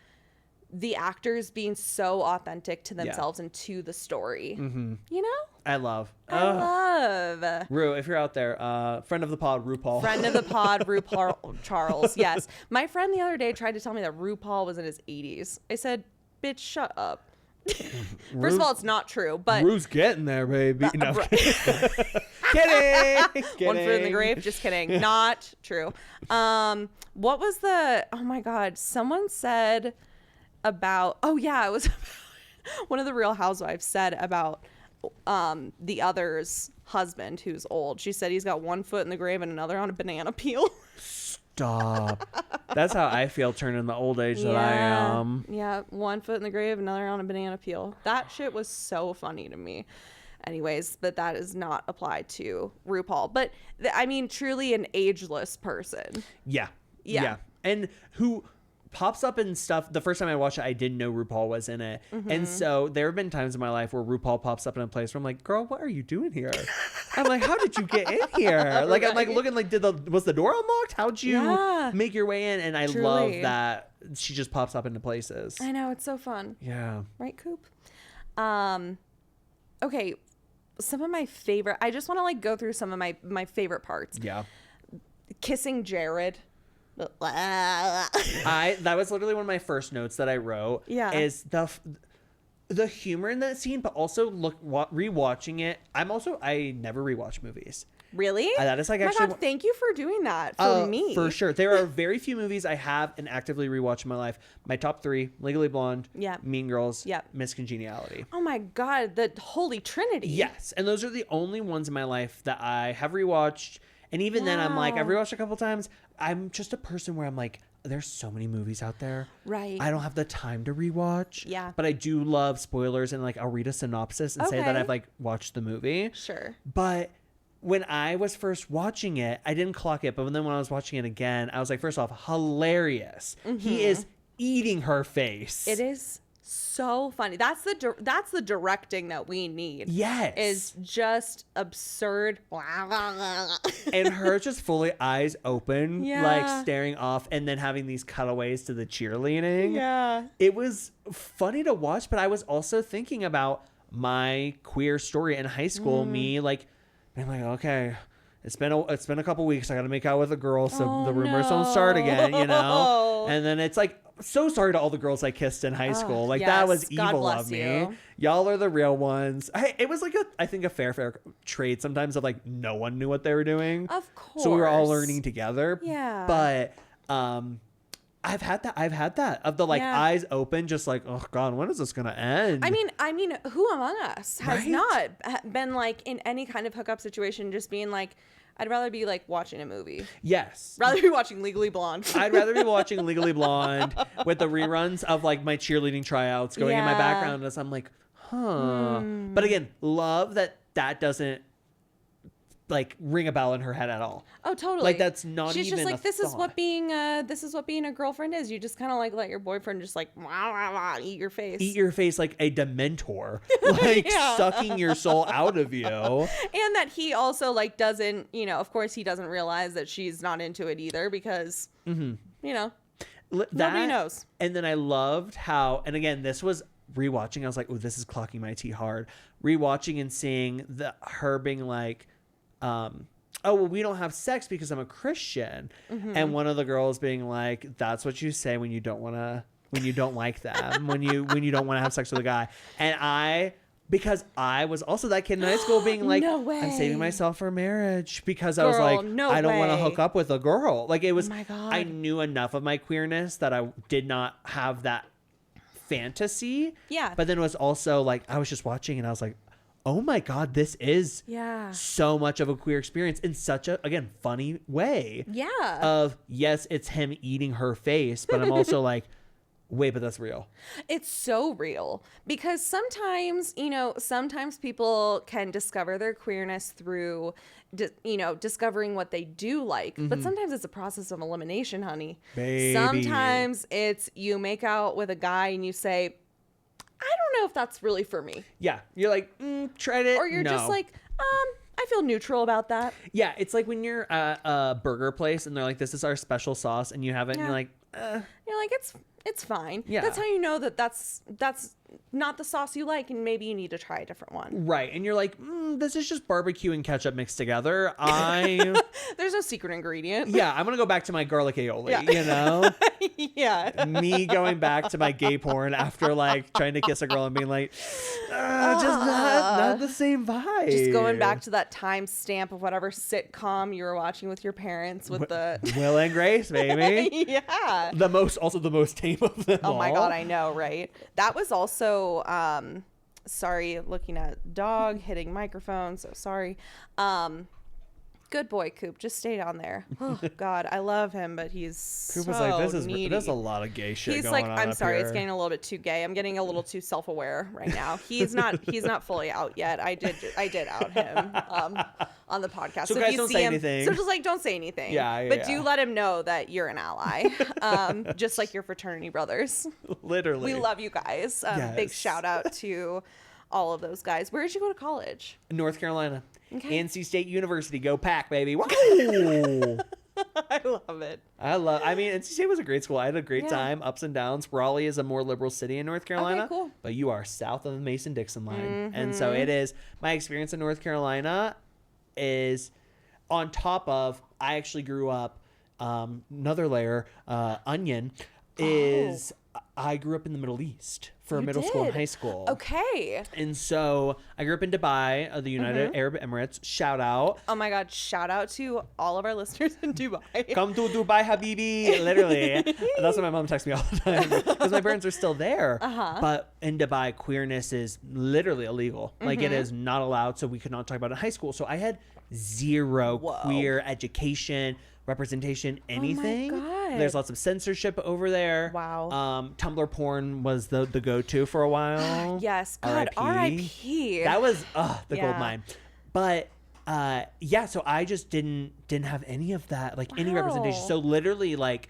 the actors being so authentic to themselves and to the story. You know? I love. Ru, if you're out there, friend of the pod, RuPaul. Friend of the pod, RuPaul Charles. Yes. My friend the other day tried to tell me that RuPaul was in his 80s. I said, bitch, shut up. First of all, it's not true, but Ru's getting there, baby. No. Kidding. One foot in the grave. Just kidding. Not true. What was oh my God, someone said about, it was one of the Real Housewives said about the other's husband who's old. She said he's got one foot in the grave and another on a banana peel. Stop. That's how I feel turning the old age that I am. Yeah, one foot in the grave, another on a banana peel. That shit was so funny to me. anyways, but that is not applied to RuPaul. But I mean, truly an ageless person. Yeah. Yeah. And who pops up in stuff. The first time I watched it, I didn't know RuPaul was in it. And so there have been times in my life where RuPaul pops up in a place where I'm like, girl, what are you doing here? I'm like, how did you get in here? Like, I'm like looking like, was the door unlocked? How'd you make your way in? And I love that she just pops up into places. I know, it's so fun. Yeah. Right, Coop? Okay, some of my favorite, I just want to like go through some of my favorite parts. Yeah. Kissing Jared. That was literally one of my first notes that I wrote. Yeah. Is the humor in that scene, but also rewatching it. I never rewatch movies. Really? That is like oh my actually. God, thank you for doing that for me. For sure. There are very few movies I have and actively rewatch in my life. My top 3: Legally Blonde, Mean Girls, Miss Congeniality. Oh my God, the Holy Trinity. Yes, and those are the only ones in my life that I have rewatched. And even then, I'm like, I've rewatched a couple times. I'm just a person where I'm like, there's so many movies out there. Right. I don't have the time to rewatch. Yeah. But I do love spoilers, and like I'll read a synopsis and say that I've like watched the movie. Sure. But when I was first watching it, I didn't clock it. But then when I was watching it again, I was like, first off, hilarious. He is eating her face. It is so funny. That's the directing that we need. Yes. Is just absurd. And her just fully eyes open, like staring off, and then having these cutaways to the cheerleading. Yeah. It was funny to watch, but I was also thinking about my queer story in high school. Me, like, I'm like, okay, it's been a couple weeks. I got to make out with a girl, so the rumors don't start again, you know? And then it's like, so sorry to all the girls I kissed in high school. Like, that was evil of me. Y'all are the real ones. It was like I think a fair trade sometimes of like no one knew what they were doing. Of course. So we were all learning together. Yeah. But I've had that of the like eyes open, just like, oh God, when is this gonna end? I mean, who among us has not been like in any kind of hookup situation, just being like, I'd rather be like watching a movie. Yes. Rather be watching Legally Blonde. I'd rather be watching Legally Blonde with the reruns of like my cheerleading tryouts going in my background as I'm like, huh. But again, love that doesn't like ring a bell in her head at all. Oh, totally. Like that's not She's even just like, a this is thought. what being a girlfriend is. You just kind of like let your boyfriend just like eat your face. Eat your face like a Dementor, like sucking your soul out of you. And that he also like doesn't, of course he doesn't realize that she's not into it either because, nobody knows. And then I loved how, and again, this was rewatching. I was like, oh, this is clocking my tea hard. Rewatching and seeing her being like, oh, well, we don't have sex because I'm a Christian. And one of the girls being like, that's what you say when you don't want to, when you don't like them, when you don't want to have sex with a guy. And because I was also that kid in high school being like, No way. I'm saving myself for marriage because I was like, I don't want to hook up with a girl. Like it was, Oh my God. I knew enough of my queerness that I did not have that fantasy. Yeah. But then it was also like, I was just watching and I was like, oh my God, this is so much of a queer experience in such a, again, funny way. Yeah. Of, yes, it's him eating her face, but I'm also like, wait, but that's real. It's so real because sometimes people can discover their queerness through, discovering what they do like. But sometimes it's a process of elimination, honey. Baby. Sometimes it's you make out with a guy and you say, I don't know if that's really for me. Yeah. You're like, tried it. Or you're just like, I feel neutral about that. Yeah. It's like when you're at a burger place and they're like, this is our special sauce and you have it and you're like, You're like, it's fine. Yeah. That's how you know that's not the sauce you like and maybe you need to try a different one. Right. And you're like, this is just barbecue and ketchup mixed together. There's no secret ingredient. Yeah, I'm going to go back to my garlic aioli, Yeah. Me going back to my gay porn after like trying to kiss a girl and being like, just not the same vibe. Just going back to that timestamp of whatever sitcom you were watching with your parents with the Will and Grace, baby. Yeah. The most tame of them all. Oh my God, I know, right? That was also sorry, looking at dog hitting microphone, so sorry. Good boy, Coop. Just stay down there. Oh, God. I love him, but he's Coop was so like, needy. there's a lot of gay shit He's going like, on I'm up sorry, here. it's getting a little bit too gay. I'm getting a little too self-aware right now. He's not fully out yet. I did out him on the podcast. So if guys, you don't see say him, anything. So just like, don't say anything. Yeah, But do yeah. let him know that you're an ally. Just like your fraternity brothers. Literally. We love you guys. Big Yes. shout out to all of those guys. Where did you go to college? North Carolina. Okay. NC State University. Go Pack, baby. Woo! I love it. I mean, NC State was a great school. I had a great Yeah. time, ups and downs. Raleigh is a more liberal city in North Carolina. Okay, cool. But you are south of the Mason-Dixon line. Mm-hmm. And so it is, my experience in North Carolina is on top of, I actually grew up, another layer, onion, is I grew up in the Middle East for You middle school and did? high school. Okay. And so I grew up in Dubai, the United Arab Emirates. Shout out. Oh my God. Shout out to all of our listeners in Dubai. Come to Dubai, Habibi. Literally. That's what my mom texts me all the time because my parents are still there. But in Dubai, queerness is literally illegal. Like it is not allowed. So we could not talk about it in high school. So I had zero Whoa. queer education, representation, anything. God. There's lots of censorship over there. Wow. Tumblr porn was the go-to for a while. Yes. God, R.I.P. That was the Yeah. gold mine. But yeah, so I just didn't have any of that, like any representation. Wow. So literally like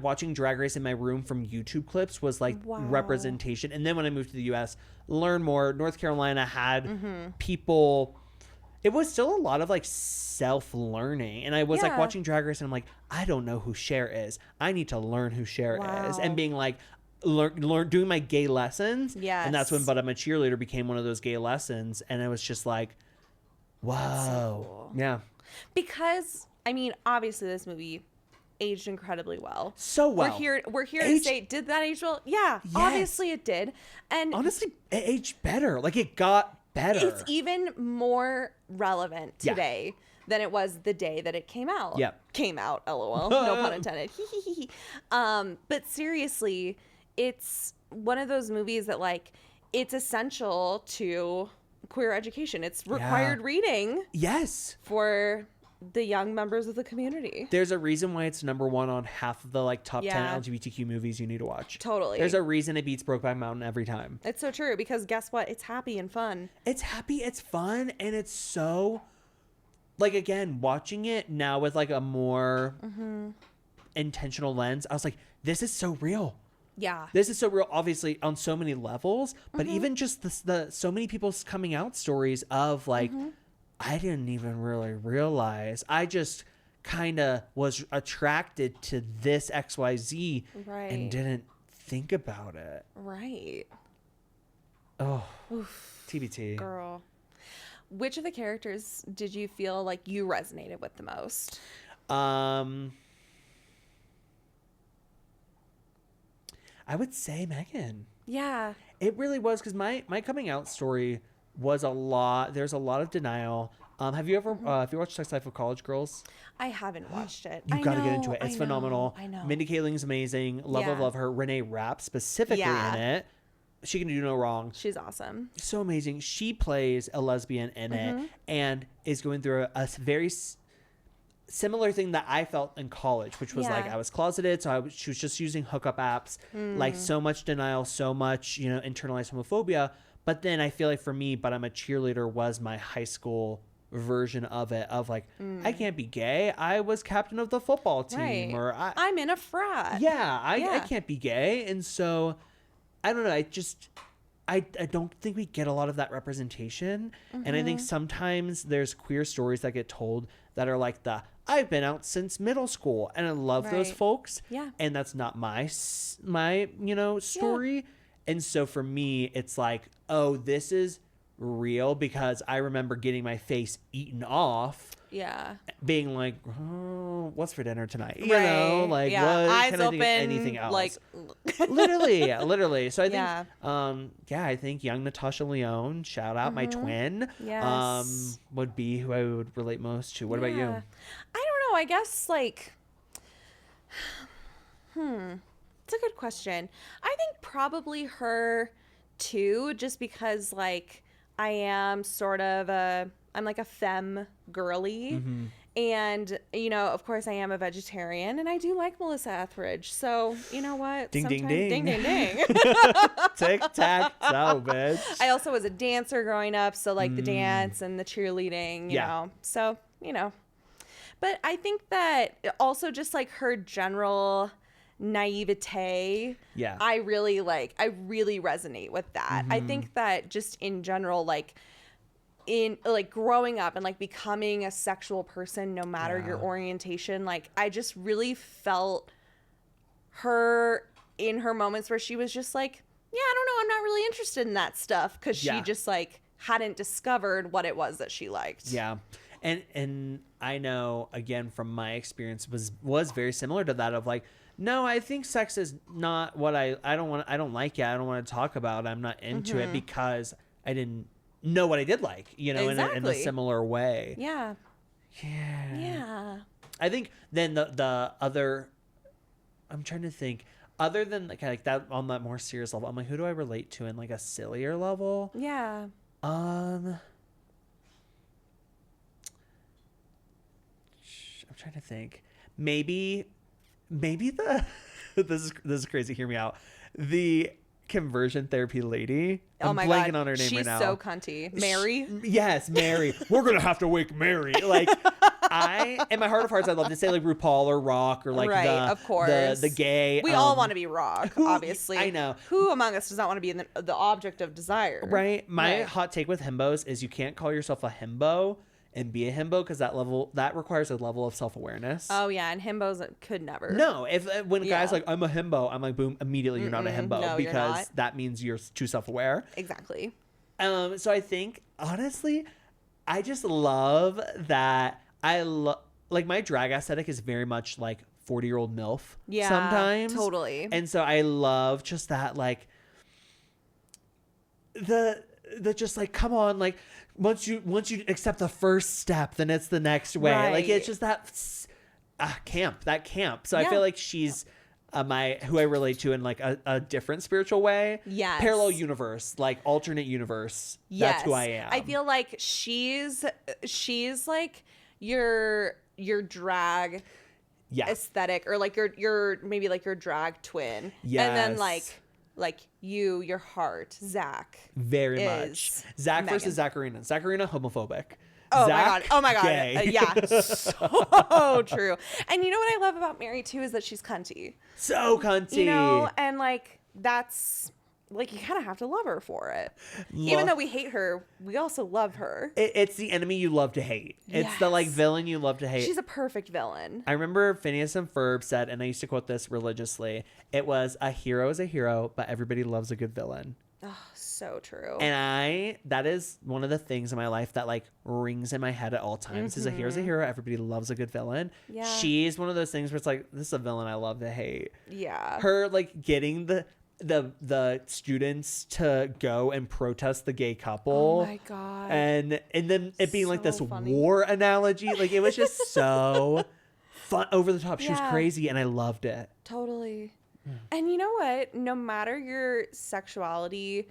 watching Drag Race in my room from YouTube clips was like Wow. representation. And then when I moved to the US, learn more. North Carolina had Mm-hmm. people. It was still a lot of like self-learning. And I was like Yeah. watching Drag Race and I'm like, I don't know who Cher is. I need to learn who Cher is. Wow. And being like, learn doing my gay lessons. Yes. And that's when But I'm a Cheerleader became one of those gay lessons. And it was just like, wow. cool. Yeah. Because, I mean, obviously this movie aged incredibly well. So well. We're here to Aged- say, did that age well? Yeah, Yes. obviously it did. And Honestly, it aged better. Like it got better. it's even more relevant Yeah. today than it was the day that it came out. Yep. Came out, lol. No pun intended. But seriously, it's one of those movies that like it's essential to queer education. It's required reading Yes. for the young members of the community. There's a reason why it's number one on half of the like top 10 Yeah. LGBTQ movies you need to watch. Totally. There's a reason it beats Brokeback Mountain every time. It's so true because guess what? It's happy and fun. It's happy, it's fun, and it's so like again, watching it now with like a more intentional lens, I was like, this is so real. Yeah. This is so real, obviously on so many levels, but even just the so many people's coming out stories of like, I didn't even really realize. I just kind of was attracted to this XYZ Right. and didn't think about it. Right. Oh, TBT. Girl. Which of the characters did you feel like you resonated with the most? I would say Megan. Yeah. It really was because my coming out story was a lot. There's a lot of denial. Have you ever have you watched Sex Life of College Girls? I haven't watched it. You've got to get into it. It's phenomenal. I know. Mindy Kaling's amazing. Love her. Renee Rapp specifically Yeah. in it. She can do no wrong. She's awesome. So amazing. She plays a lesbian in it and is going through a very similar thing that I felt in college, which was like Yeah. I was closeted, so she was just using hookup apps, like so much denial, so much, internalized homophobia. But then I feel like for me, But I'm a Cheerleader was my high school version of it, of like, I can't be gay. I was captain of the football team, Right. or I'm in a frat. I can't be gay. And so I don't know. I don't think we get a lot of that representation. And I think sometimes there's queer stories that get told that are like I've been out since middle school. And I love those Right. folks. Yeah. And that's not my story. And so for me, it's like, oh, this is real because I remember getting my face eaten off. Yeah. Being like, oh, what's for dinner tonight? You Right. know, like Yeah. what Eyes can I think of open, anything else? like literally. So I think, Yeah. I think young Natasha Lyonne, shout out my twin, Yes. would be who I would relate most to. What about you? I don't know. I guess like, it's a good question. I think probably her too, just because like I am sort of a I'm like a femme girly. Mm-hmm. And, you know, of course I am a vegetarian, and I do like Melissa Etheridge. So, you know what? Ding, ding, Sometimes- ding. Ding, ding, ding. Tic-tac-toe, bitch. I also was a dancer growing up. So, like, the dance and the cheerleading, you Yeah. know. So, you know. But I think that also just, like, her general naivete, Yeah. I really resonate with that. I think that just in general, like, in like growing up and like becoming a sexual person, no matter your orientation, like I just really felt her in her moments where she was just like, yeah, I don't know, I'm not really interested in that stuff, because she just like hadn't discovered what it was that she liked. Yeah. And I know, again, from my experience, was very similar to that of like, no, I think sex is not what I don't like it. I don't want to talk about it. I'm not into it because I didn't know what I did like, you know, in a similar way. Yeah. Yeah. Yeah. I think then the other, I'm trying to think, other than like that on that more serious level, I'm like, who do I relate to in like a sillier level? Yeah. I'm trying to think. Maybe the this is crazy. Hear me out. The conversion therapy lady. Oh I'm my blanking God. on her name right now. She's so cunty. Mary? Yes, Mary. We're gonna have to wake Mary. Like, in my heart of hearts, I'd love to say like RuPaul or Rock or like of course. the gay. We all want to be Rock, obviously. I know. Who among us does not want to be in the object of desire? Right. My hot take with himbos is you can't call yourself a himbo and be a himbo, because that requires a level of self-awareness. Oh yeah, and himbos could never. No, when guys like, I'm a himbo, I'm like, boom, immediately you're not a himbo, no, because that means you're too self-aware. Exactly. So I think, honestly, I just love that. Like, my drag aesthetic is very much like 40-year-old MILF sometimes. Totally. And so I love just that, like, the just like, come on, like, once you accept the first step, then it's the next way. Right. Like, it's just that camp. So I feel like she's who I relate to in like a different spiritual way. Yes. Parallel universe, like alternate universe. Yes. That's who I am. I feel like she's like your drag aesthetic, or like your maybe like your drag twin. Yes. And then like your heart, Zach. Very much. Zach Megan. versus Zakarina. Zakarina, homophobic. Oh Zach, my god. gay. Yeah. So true. And you know what I love about Mary too is that she's cunty. So cunty. You know, and like that's like, you kind of have to love her for it. Even though we hate her, we also love her. It's the enemy you love to hate. It's the like villain you love to hate. She's a perfect villain. I remember Phineas and Ferb said, and I used to quote this religiously, it was, a hero is a hero, but everybody loves a good villain. Oh, so true. And that is one of the things in my life that like rings in my head at all times. Is a hero's a hero. Everybody loves a good villain. Yeah. She's one of those things where it's like, this is a villain I love to hate. Yeah. Her like getting the students to go and protest the gay couple. Oh my god. And then it being like this funny. war analogy. Like, it was just so fun, over the top. She was crazy, and I loved it. Totally. And you know what? No matter your sexuality,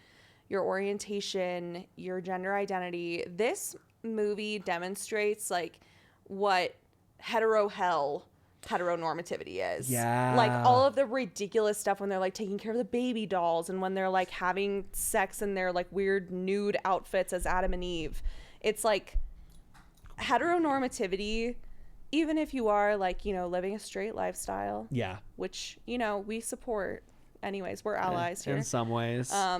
your orientation, your gender identity, this movie demonstrates like what heteronormativity is. Yeah. Like all of the ridiculous stuff when they're like taking care of the baby dolls, and when they're like having sex in their like weird nude outfits as Adam and Eve. It's like heteronormativity, even if you are like, you know, living a straight lifestyle. Yeah. Which, you know, we support. Anyways, we're allies here. In some ways. I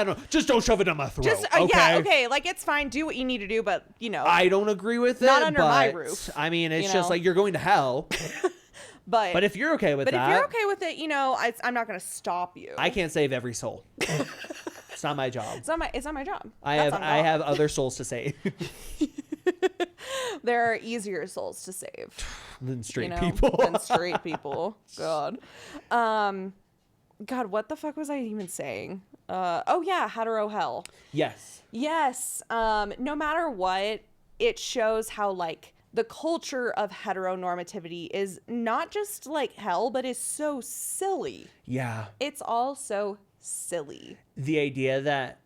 don't know. Just don't shove it down my throat. Okay? Yeah, okay. Like, it's fine. Do what you need to do, but, you know. I don't agree with it. Not under my roof. I mean, it's you just know? like, you're going to hell. But if you're okay with that. But if you're okay with it, you know, I'm not going to stop you. I can't save every soul. It's not my job. It's not my job. I have other souls to save. There are easier souls to save than straight you know, people. Than straight people. God. God, what the fuck was I even saying? Hetero hell. Yes. Yes. No matter what, it shows how like the culture of heteronormativity is not just like hell, but is so silly. Yeah. It's all so silly. The idea that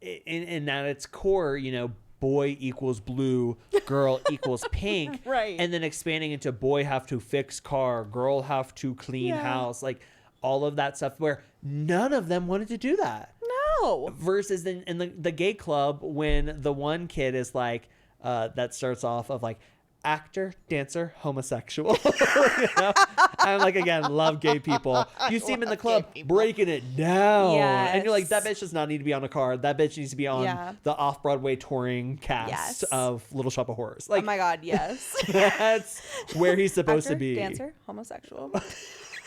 in at its core, you know, boy equals blue, girl equals pink. Right. And then expanding into boy have to fix car, girl have to clean house, like all of that stuff where none of them wanted to do that. No. Versus in the gay club, when the one kid is like, that starts off of like, actor, dancer, homosexual. You know? I'm like, again, love gay people. You see him in the club breaking it down. Yes. And you're like, that bitch does not need to be on a card. That bitch needs to be on the off-Broadway touring cast of Little Shop of Horrors. Like, oh my God, yes. That's where he's supposed actor, to be. Dancer, homosexual.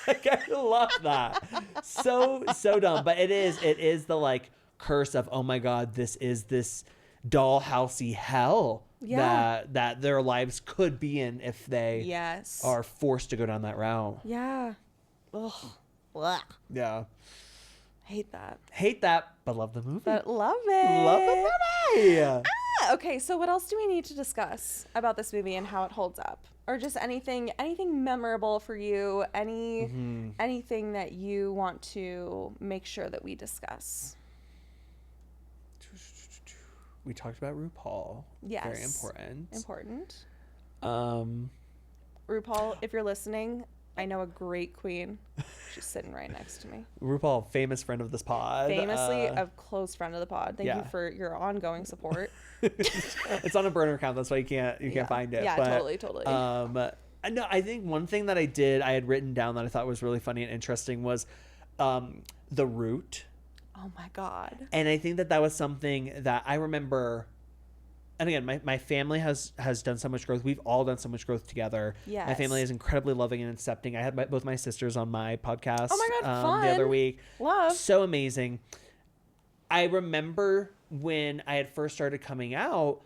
Like, I love that. So dumb. But it is the like curse of, oh my God, this is this dollhousey hell that their lives could be in if they are forced to go down that route. Yeah. Ugh. Blah. Yeah. Hate that. But love the movie. But love it. Love the movie. Okay, so what else do we need to discuss about this movie and how it holds up? Or just anything memorable for you, anything that you want to make sure that we discuss? We talked about RuPaul. Yes. Very important. RuPaul, if you're listening, I know a great queen. She's sitting right next to me. RuPaul, famous friend of this pod. Famously a close friend of the pod. Thank you for your ongoing support. It's on a burner account. That's why you can't find it. Yeah, but, totally. No, I think one thing that I had written down that I thought was really funny and interesting was the root. Oh my God. And I think that was something that I remember. And again, my family has done so much growth. We've all done so much growth together. Yes. My family is incredibly loving and accepting. I had both my sisters on my podcast fun. The other week. Love. So amazing. I remember when I had first started coming out,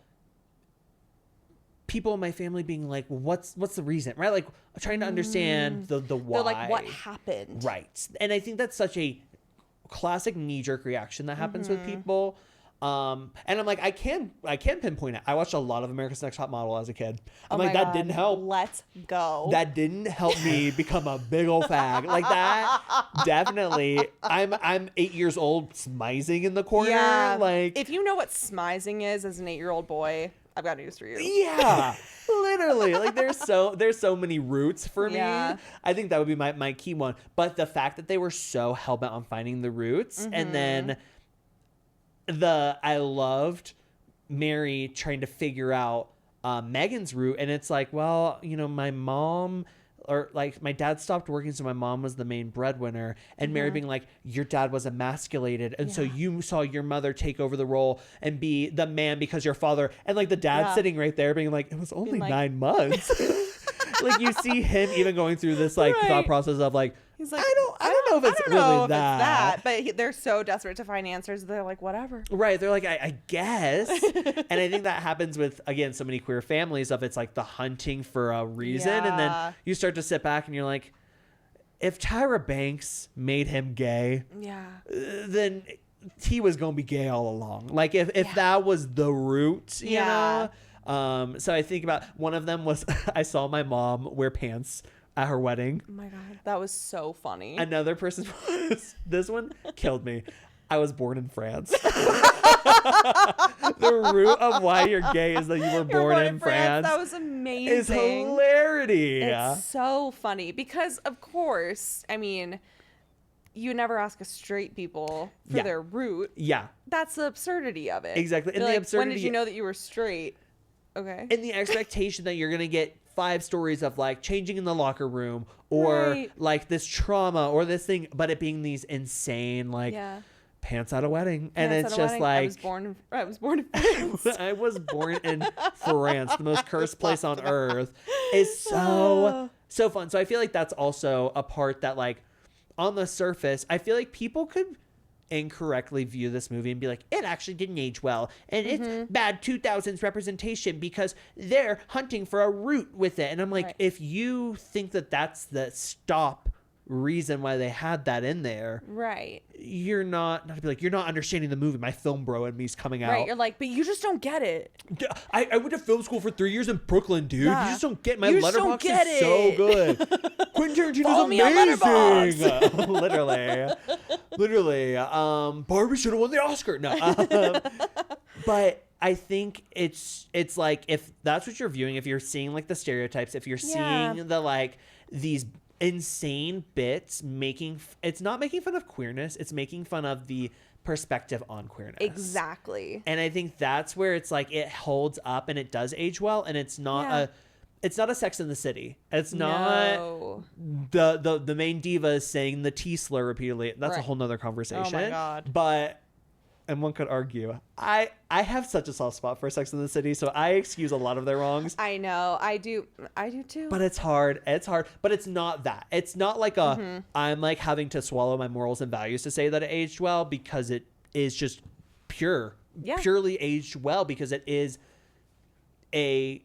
people in my family being like, well, what's the reason? Right? Like trying to understand the why. They're like, what happened? Right. And I think that's such a classic knee-jerk reaction that happens with people. And I'm like, I can pinpoint it. I watched a lot of America's Next Top Model as a kid. I'm like, that didn't help. Let's go. That didn't help me become a big old fag. Like that definitely. I'm 8 years old smizing in the corner. Yeah. Like, if you know what smizing is as an 8-year-old boy, I've got news for you. Yeah. Literally. Like there's so many roots for me. I think that would be my key one. But the fact that they were so hell-bent on finding the roots, and then I loved Mary trying to figure out Megan's root, and it's like, well, my mom or like my dad stopped working, so my mom was the main breadwinner, and Mary being like, your dad was emasculated, and so you saw your mother take over the role and be the man because your father, and like the dad sitting right there being like, it was only 9 months. Like you see him even going through this like thought process of like, he's like, I don't know if it's really that. But they're so desperate to find answers. They're like, whatever. Right. They're like, I guess. And I think that happens with, again, so many queer families of it's like the hunting for a reason. Yeah. And then you start to sit back and you're like, if Tyra Banks made him gay, then he was going to be gay all along. Like if that was the root, you know? So I think about one of them was I saw my mom wear pants at her wedding. Oh my God. That was so funny. Another person was, this one killed me. I was born in France. The root of why you're gay is that you were born in France. That was amazing. It's hilarity. It's so funny because, of course, I mean, you never ask a straight people for their root. Yeah. That's the absurdity of it. Exactly. And the absurdity, when did you know that you were straight? Okay. And the expectation that you're going to get 5 stories of like changing in the locker room or like this trauma or this thing, but it being these insane like pants at a wedding. And it's just like I was born in France. I was born in France, the most cursed place on earth. Is so fun. So I feel like that's also a part that like on the surface, I feel like people could incorrectly view this movie and be like, it actually didn't age well and it's bad 2000s representation because they're hunting for a root with it. And I'm like, if you think that that's the reason why they had that in there, you're not to be like, you're not understanding the movie. My film bro and me's coming out. You're like, but you just don't get it. I went to film school for 3 years in Brooklyn, dude. You just don't get my Letterboxd is so good. Quentin Tarantino's amazing. Literally. Barbie should have won the Oscar. No. But I think it's like, if that's what you're viewing, if you're seeing like the stereotypes, if you're seeing the like these insane bits it's not making fun of queerness, it's making fun of the perspective on queerness. Exactly. And I think that's where it's like it holds up and it does age well, and it's not a Sex in the City. It's not the main diva is saying the T slur repeatedly. That's a whole nother conversation. Oh my God. But, and one could argue, I have such a soft spot for Sex in the City, so I excuse a lot of their wrongs. I know. I do too. But it's hard. But it's not that. It's not like I'm like having to swallow my morals and values to say that it aged well, because it is just purely aged well, because it is a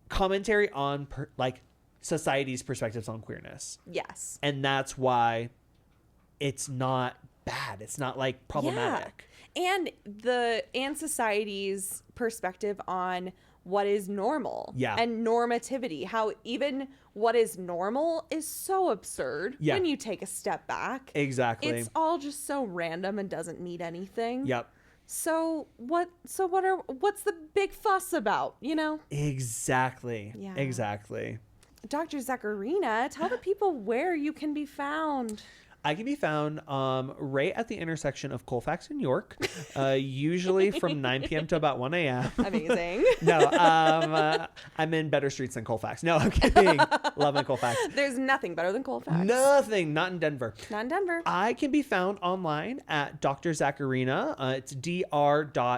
commentary on like society's perspectives on queerness. Yes. And that's why it's not bad. It's not like problematic. And society's perspective on what is normal and normativity, how even what is normal is so absurd when you take a step back. Exactly. It's all just so random and doesn't mean anything. Yep. So what's the big fuss about, you know? Exactly. Yeah. Exactly. Dr. Zakarina, tell the people where you can be found. I can be found right at the intersection of Colfax and York, usually from 9 p.m. to about 1 a.m. Amazing. No, I'm in better streets than Colfax. No, I'm kidding. Love my Colfax. There's nothing better than Colfax. Nothing. Not in Denver. Not in Denver. I can be found online at Dr. Zakarina. It's dr.zack.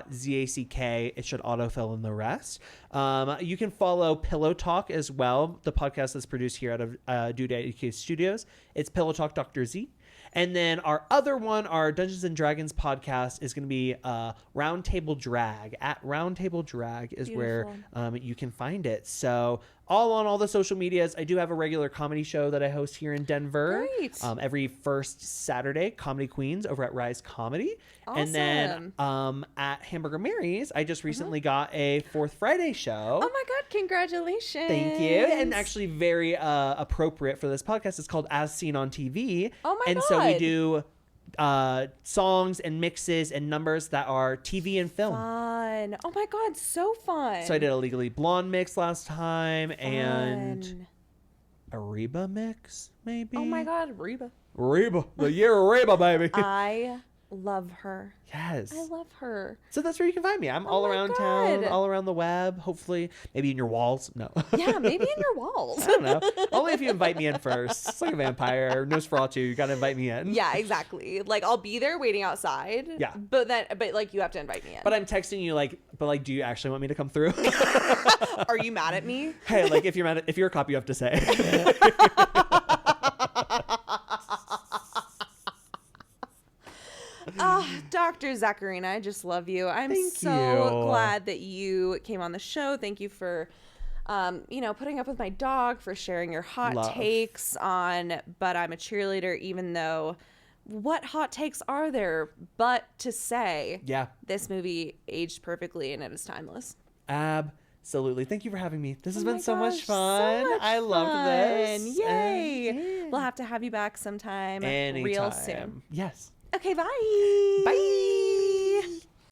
It should autofill in the rest. You can follow Pillow Talk as well, the podcast that's produced here out of Dude ADK Studios. It's Pillow Talk Dr. Z. And then our other one, our Dungeons and Dragons podcast, is going to be Roundtable Drag. At Roundtable Drag is where you can find it. So all on all the social medias. I do have a regular comedy show that I host here in Denver. Great. Every first Saturday, Comedy Queens over at Rise Comedy. Awesome. And then at Hamburger Mary's, I just recently got a Fourth Friday show. Oh my God, congratulations. Thank you. And actually very appropriate for this podcast. It's called As Seen on TV. Oh my God. And so we do songs and mixes and numbers that are TV and film. Fun. Oh my God, so fun. So I did a Legally Blonde mix last time and a Reba mix, maybe. Oh my God, Reba. Reba. The year of Reba, baby. I love her. Yes. I love her. So that's where you can find me. I'm all around town, all around the web, hopefully. Maybe in your walls. No. Yeah, maybe in your walls. I don't know. Only if you invite me in first. It's like a vampire. Nosferatu. You got to invite me in. Yeah, exactly. Like, I'll be there waiting outside. Yeah. But like, you have to invite me in. But I'm texting you do you actually want me to come through? Are you mad at me? Hey, like, if you're a cop, you have to say. Dr. Zakarina, I just love you. I'm Thank so you. glad that you came on the show. Thank you for, putting up with my dog, for sharing your hot takes on But I'm a Cheerleader, even though what hot takes are there but to say this movie aged perfectly and it is timeless. Absolutely. Thank you for having me. This has been so gosh, much fun. I loved this. Yay. We'll have to have you back sometime Anytime. real soon. Yes. Okay, bye. Bye.